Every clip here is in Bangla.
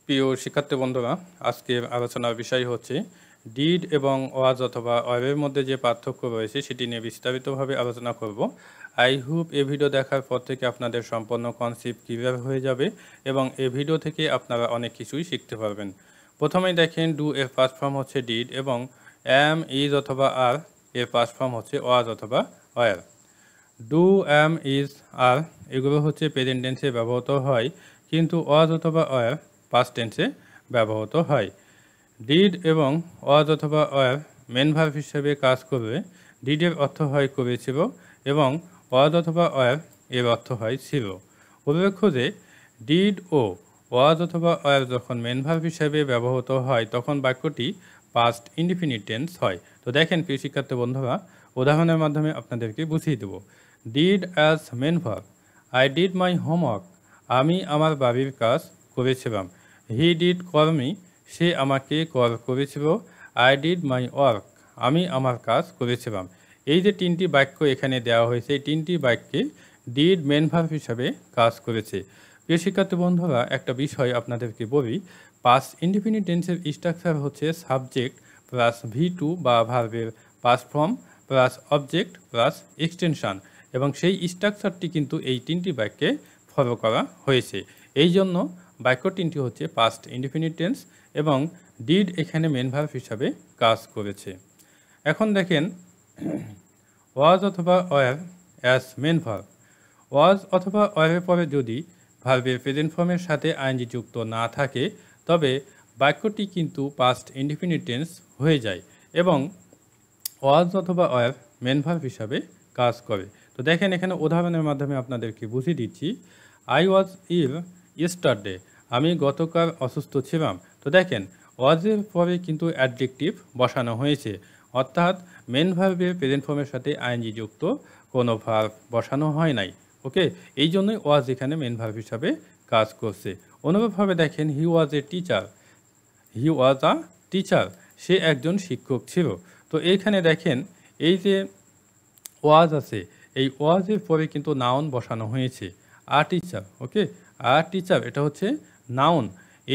প্রিয় শিক্ষার্থী বন্ধুরা, আজকের আলোচনার বিষয় হচ্ছে ডিড এবং ওয়াজ অথবা ওয়ারের মধ্যে যে পার্থক্য রয়েছে সেটি নিয়ে বিস্তারিতভাবে আলোচনা করব। আই হোপ এই ভিডিও দেখার পর থেকে আপনাদের সম্পূর্ণ কনসেপ্ট ক্লিয়ার হয়ে যাবে এবং এই ভিডিও থেকে আপনারা অনেক কিছুই শিখতে পারবেন। প্রথমেই দেখেন ডু এর ফার্স্ট ফর্ম হচ্ছে ডিড এবং এম ইজ অথবা আর এর ফার্স্ট ফর্ম হচ্ছে ওয়াজ অথবা ওয়ার। ডু এম ইজ আর এগুলো হচ্ছে প্রেজেন্ট টেন্সে ব্যবহৃত হয়, কিন্তু ওয়াজ অথবা ওয়ার পাস্ট টেন্সে ব্যবহৃত হয়। ডিড এবং ওয়াজ অথবা ওয়ার মেন ভার্ব হিসেবে কাজ করবে। ডিডের অর্থ হয় করেছিল এবং ওয়াজ অথবা ওয়ার এর অর্থ হয় ছিল। উল্লেখ্য যে ডিড ও ওয়াজ অথবা ওয়ার যখন মেন ভার্ব হিসেবে ব্যবহৃত হয় তখন বাক্যটি পাস্ট ইনডিফিনিট টেন্স হয়। তো দেখেন প্রিয় শিক্ষার্থী বন্ধুরা, উদাহরণের মাধ্যমে আপনাদেরকে বুঝিয়ে দেব। Did as main verb, I did my homework, আমি আমার বাড়ির কাজ করেছিলাম। হি ডিড কল মি, সে আমাকে কল করেছিল। আই ডিড মাই ওয়ার্ক, আমি আমার কাজ করেছিলাম। এই যে তিনটি বাক্য এখানে দেওয়া হয়েছে, এই তিনটি বাক্যে ডিড মেন ভার্ব হিসাবে কাজ করেছে। প্রিয় শিক্ষার্থী বন্ধুরা, একটা বিষয় আপনাদেরকে বলি, পাস্ট ইনডিফিনিট টেন্সের স্ট্রাকচার হচ্ছে সাবজেক্ট প্লাস V2 বা ভার্বের past form plus object plus extension, এবং সেই স্ট্রাকচারটি কিন্তু এই তিনটি বাক্যে ফলো করা হয়েছে। এই জন্য বাক্য তিনটি হচ্ছে পাস্ট ইনডিফিনিট টেন্স এবং ডিড এখানে মেন ভার্ব হিসাবে কাজ করেছে। এখন দেখেন ওয়াজ অথবা ওয়ার অ্যাজ মেন ভার্ব। ওয়াজ অথবা ওয়ারের পরে যদি ভার্বের প্রেজেন্ট ফর্মের সাথে আইএনজি যুক্ত না থাকে তবে বাক্যটি কিন্তু পাস্ট ইনডিফিনিট টেন্স হয়ে যায় এবং ওয়াজ অথবা ওয়ার মেন ভার্ব হিসাবে কাজ করে। তো দেখেন এখানে উদাহরণের মাধ্যমে আপনাদেরকে বুঝিয়ে দিচ্ছি। আই ওয়াজ ইল ইয়েস্টারডে, আমি গতকাল অসুস্থ ছিলাম। তো দেখেন ওয়াজের পরে কিন্তু অ্যাডজেক্টিভ বসানো হয়েছে, অর্থাৎ মেন ভার্বের প্রেজেন্ট ফর্মের সাথে আইএনজি যুক্ত কোনো ভার্ব বসানো হয় নাই। ওকে, এই জন্যই ওয়াজ এখানে মেন ভার্ব হিসাবে কাজ করছে। অনুরূপভাবে দেখেন হি ওয়াজ a teacher, he was a teacher, সে একজন শিক্ষক ছিল। তো এইখানে দেখেন এই যে ওয়াজ আছে, এই ওয়াজের পরে কিন্তু নাউন বসানো হয়েছে, আ টিচার। ওকে, আ টিচার এটা হচ্ছে নাউন,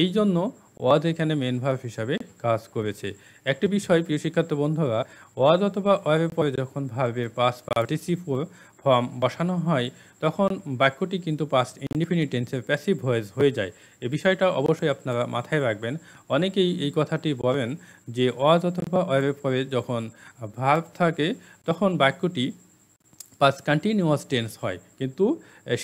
এই জন্য ওয়াজ এখানে মেন ভার্ব হিসাবে কাজ করেছে। একটি বিষয় প্রিয় শিক্ষার্থী বন্ধুরা, ওয়াজ অথবা ওয়ারের পরে যখন ভার্বের পাস্ট পার্টিসিপল ফর্ম বসানো হয় তখন বাক্যটি কিন্তু পাস্ট ইনডিফিনিট টেন্সের প্যাসিভ ভয়েস হয়ে যায়। এই বিষয়টা অবশ্যই আপনারা মাথায় রাখবেন। অনেকেই এই কথাটি বলেন যে ওয়াজ অথবা ওয়ারের পরে যখন ভার্ব থাকে তখন বাক্যটি পাস্ট কন্টিনিউয়াস টেন্স হয়, কিন্তু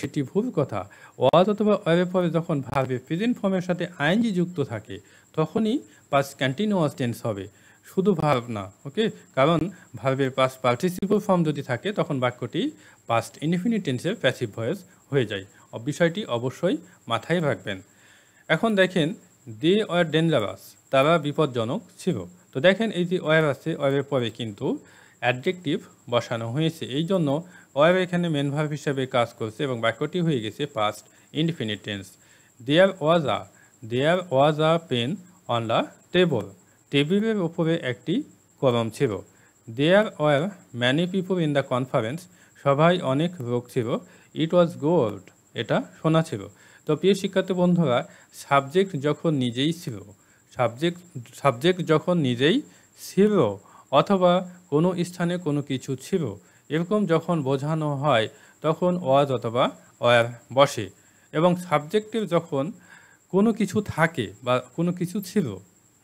সেটি ভুল কথা। ওয়াজ অথবা ওয়ারের পরে যখন ভার্বের প্রেজেন্ট ফর্মের সাথে আইএনজি যুক্ত থাকে তখনই পাস্ট কন্টিনিউয়াস টেন্স হবে, শুধু ভার্ব না। ওকে, কারণ ভার্বের পাস্ট পার্টিসিপল ফর্ম যদি থাকে তখন বাক্যটি পাস্ট ইনডিফিনিট টেন্সের প্যাসিভ ভয়েস হয়ে যায়। বিষয়টি অবশ্যই মাথায় রাখবেন। এখন দেখেন দে ওয়ার ডেঞ্জারাস, তারা বিপজ্জনক ছিল। তো দেখেন এই যে ওয়ার আছে, ওয়ারের পরে কিন্তু অ্যাডজেক্টিভ বসানো হয়েছে, এই জন্য ওয়ার এখানে মেন ভার্ব হিসাবে কাজ করছে এবং বাক্যটি হয়ে গেছে past indefinite tense. There was a pen on the table, টেবিলের উপরে একটি কলম ছিল। There were many people in the conference, সভায় অনেক লোক ছিল। ইট ওয়াজ গোল্ড, এটা সোনা ছিল। তো প্রিয় শিক্ষার্থী বন্ধুরা, সাবজেক্ট যখন নিজেই ছিল, সাবজেক্ট যখন নিজেই ছিল অথবা কোনো স্থানে কোনো কিছু ছিল, এরকম যখন বোঝানো হয় তখন ওয়াজ অথবা ওয়ার বসে, এবং সাবজেক্টিভ যখন কোনো কিছু থাকে বা কোনো কিছু ছিল,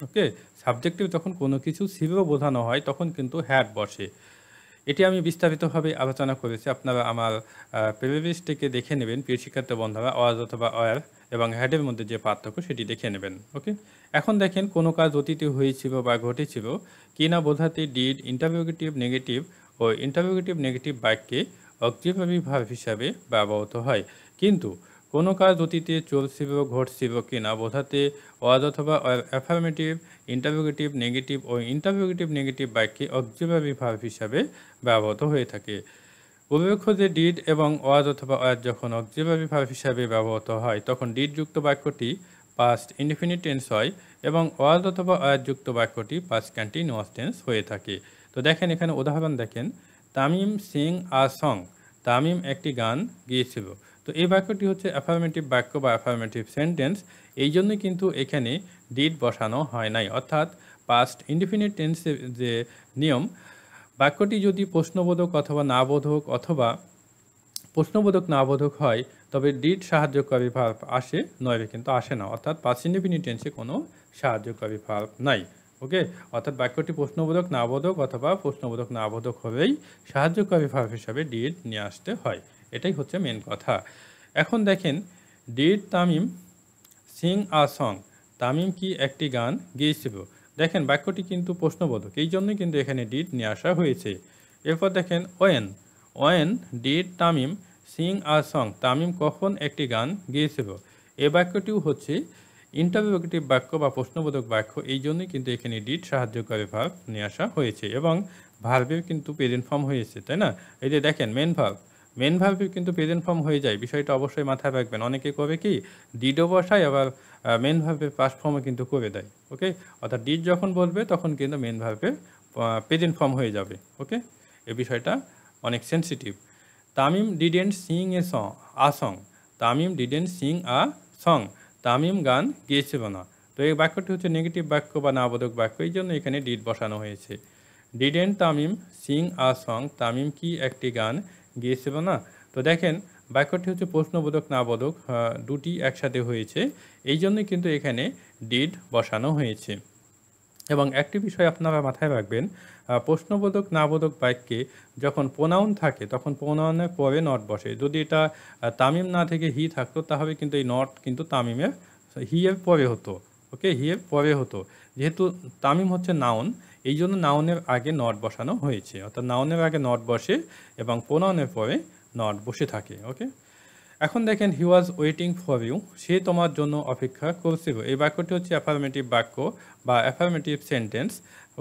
ওকে, সাবজেক্টিভ যখন কোনো কিছু ছিল বোঝানো হয় তখন কিন্তু হ্যাড বসে। এটি আমি বিস্তারিতভাবে আলোচনা করেছি, আপনারা আমার প্লেলিস্টটিকে দেখে নেবেন প্রিয় শিক্ষার্থী বন্ধুরা। ওয়াজ অথবা ওয়ার এবং হ্যাডের মধ্যে যে পার্থক্য সেটি দেখে নেবেন। ওকে, এখন দেখেন কোনো কাজ অতীতে হয়েছিল বা ঘটেছিল কিনা বোঝাতে ডিড ইন্টারভিউগেটিভ নেগেটিভ ও ইন্টারভিউগেটিভ নেগেটিভ বাক্যে অক্সিলারি ভার্ব হিসাবে ব্যবহৃত হয়, কিন্তু কোনো কাজ অতীতে চলছিল ঘটছিল কিনা বোঝাতে ওয়াজ অথবা অ্যাফার্মেটিভ ইন্টারভিউগেটিভ নেগেটিভ ও ইন্টারভিউগেটিভ নেগেটিভ বাক্যে অক্সিলারি ভার্ব হিসাবে ব্যবহৃত হয়ে থাকে। উল্লেখ্য যে ডিড এবং ওয়াজ অথবা ওয়ার যখন অক্সিলারি ভার্ব হিসাবে ব্যবহৃত হয় তখন ডিড যুক্ত বাক্যটি পাস্ট ইনডিফিনিট টেন্স হয় এবং ওয়াজ অথবা ওয়ার যুক্ত বাক্যটি পাস্ট কন্টিনিউয়াস টেন্স হয়ে থাকে। তো দেখেন এখানে উদাহরণ দেখেন, Tamim sing a song, Tamim একটি গান গিয়েছিল। তো এই বাক্যটি হচ্ছে অ্যাফার্মেটিভ বাক্য বা অ্যাফার্মেটিভ সেন্টেন্স, এই জন্যই কিন্তু এখানে ডিড বসানো হয় নাই। অর্থাৎ পাস্ট ইনডিফিনিট টেন্সের যে নিয়ম, বাক্যটি যদি প্রশ্নবোধক অথবা নাবোধক অথবা প্রশ্নবোধক নাবোধক হয় তবে ডিড সাহায্যকারী ভার্ব আসে, নইলে কিন্তু আসে না। অর্থাৎ পাস্ট ইনডিফিনিট টেন্সে কোনো সাহায্যকারী ভার্ব নাই। ওকে, অর্থাৎ বাক্যটি প্রশ্নবোধক নাবোধক অথবা প্রশ্নবোধক নাবোধক হলেই সাহায্যকারী ভার্ব হিসাবে ডিড নিয়ে আসতে হয়। এটাই হচ্ছে মেন কথা। এখন দেখেন, did Tamim sing a song, Tamim কি একটি গান গেয়েছিল। দেখেন বাক্যটি কিন্তু প্রশ্নবোধক, এই জন্যই কিন্তু এখানে ডিড নিয়ে আসা হয়েছে। এরপর দেখেন when, when did Tamim sing a song, Tamim কখন একটি গান গেয়েছিল। এ বাক্যটিও হচ্ছে ইন্টারোগেটিভ বাক্য বা প্রশ্নবোধক বাক্য, এই জন্যই কিন্তু এখানে ডিড সাহায্যকারী ভার্ব নিয়ে আসা হয়েছে এবং ভার্বের কিন্তু প্রেজেন্ট ফর্ম হয়েছে, তাই না। এই যে দেখেন মেন ভার্ব, মেন ভার্বের কিন্তু প্রেজেন্ট ফর্ম হয়ে যায়, বিষয়টা অবশ্যই মাথায় রাখবেন। অনেকে করে কি ডিডও বসায়, আবার মেন ভার্বের পাস্ট ফর্মও কিন্তু করে দেয়। ওকে, অর্থাৎ ডিড যখন বলবে তখন কিন্তু মেন ভার্বের প্রেজেন্ট ফর্ম হয়ে যাবে। ওকে, এই বিষয়টা অনেক sensitive. Tamim didn't Singh a song a song, Tamim didn't Singh a song, Tamim গান গেয়েছিল না। তো এই বাক্যটি হচ্ছে নেগেটিভ বাক্য বা নাবোধক বাক্য, এই জন্য এখানে ডিড বসানো হয়েছে। Didn't Tamim sing a song, Tamim কি একটি গান গিয়েছিল না। তো দেখেন বাক্যটি হচ্ছে প্রশ্নবোধক নাবোধক, দুটি একসাথে হয়েছে, এই জন্যই কিন্তু এখানে ডিড বসানো হয়েছে। এবং একটি বিষয় আপনারা মাথায় রাখবেন, প্রশ্নবোধক নাবোধক বাক্যে যখন প্রোনাউন থাকে তখন প্রোনাউনের পরে নট বসে। যদি এটা তামিম না থেকে হি থাকতো তাহলে কিন্তু এই নট কিন্তু তামিমের হি এর পরে হতো। ওকে, হি এর পরে হতো। যেহেতু তামিম হচ্ছে নাউন, এই জন্য নাউনের আগে নট বসানো হয়েছে। অর্থাৎ নাউনের আগে নট বসে এবং প্রোনাউনের পরে নট বসে থাকে। ওকে, এখন দেখেন হি ওয়াজ ওয়েটিং ফর ইউ, সে তোমার জন্য অপেক্ষা করছিল। এই বাক্যটি হচ্ছে অ্যাফার্মেটিভ বাক্য বা অ্যাফার্মেটিভ সেন্টেন্স।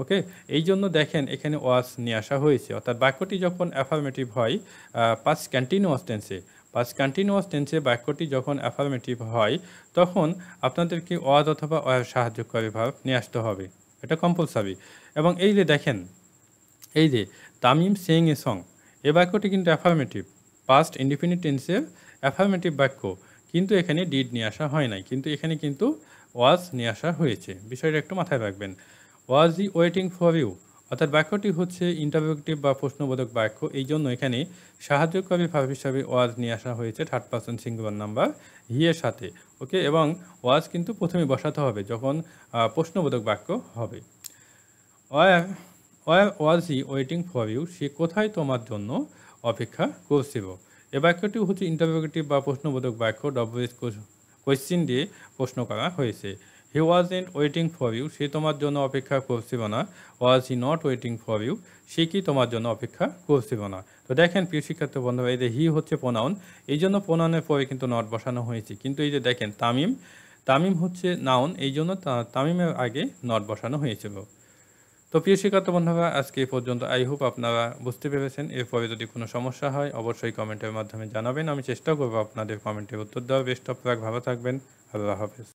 ওকে, এই জন্য দেখেন এখানে ওয়াজ নিয়ে আসা হয়েছে। অর্থাৎ বাক্যটি যখন অ্যাফার্মেটিভ হয় পাস্ট কন্টিনিউয়াস টেন্সে, পাস্ট কন্টিনিউয়াস টেন্সে বাক্যটি যখন অ্যাফার্মেটিভ হয় তখন আপনাদেরকে ওয়াজ অথবা ওয়ার সাহায্যকারী ভার্ব নিয়ে আসতে হবে, এটা কম্পালসারি। এবং এই যে দেখেন, এই যে তামিম সিং এ সং, এ বাক্যটি কিন্তু অ্যাফার্মেটিভ, পাস্ট ইনডিফিনিট টেন্সের অ্যাফার্মেটিভ বাক্য, কিন্তু এখানে ডিড নিয়ে আসা হয় নাই, কিন্তু এখানে কিন্তু ওয়াজ নিয়ে আসা হয়েছে। বিষয়টা একটু মাথায় রাখবেন। ওয়াজ ই ওয়েটিং ফর ইউ, অর্থাৎ বাক্যটি হচ্ছে ইন্টারোগেটিভ বা প্রশ্নবোধক বাক্য, এই জন্য এখানে সাহায্যকারী ভার্ব হিসাবে ওয়াজ নিয়ে আসা হয়েছে third person singular number he এর সাথে। ওকে, এবং ওয়াজ কিন্তু প্রথমে বসাতে হবে যখন প্রশ্নবোধক বাক্য হবে। Where where was he waiting for you, সে কোথায় তোমার জন্য অপেক্ষা করছিল। এ বাক্যটি হচ্ছে ইন্টারোগেটিভ বা প্রশ্নবোধক বাক্য, ডব্লিউএস কোয়েশ্চিন দিয়ে প্রশ্ন করা হয়েছে। He wasn't waiting for you, সে তোমার জন্য অপেক্ষা করছিল না। Was he not waiting for you, সে কি তোমার জন্য অপেক্ষা করছিল না। তো দেখেন প্রিয় শিক্ষার্থী বন্ধুরা, এই যে হি হচ্ছে প্রোনাউন, এই জন্য প্রোনাউনের পরে কিন্তু নট বসানো হয়েছে। কিন্তু এই যে দেখেন তামিম, তামিম হচ্ছে নাউন, এই জন্য তামিমের আগে নট বসানো হয়েছিল। তো প্রিয় শিক্ষার্থী বন্ধুরা, আজকে এই পর্যন্ত। আই হোপ আপনারা বুঝতে পেরেছেন। এরপরে যদি কোনো সমস্যা হয় অবশ্যই কমেন্টের মাধ্যমে জানাবেন, আমি চেষ্টা করবো আপনাদের কমেন্টের উত্তর দেওয়ার। বেস্ট অফ লাক, ভালো থাকবেন, আল্লাহ হাফেজ।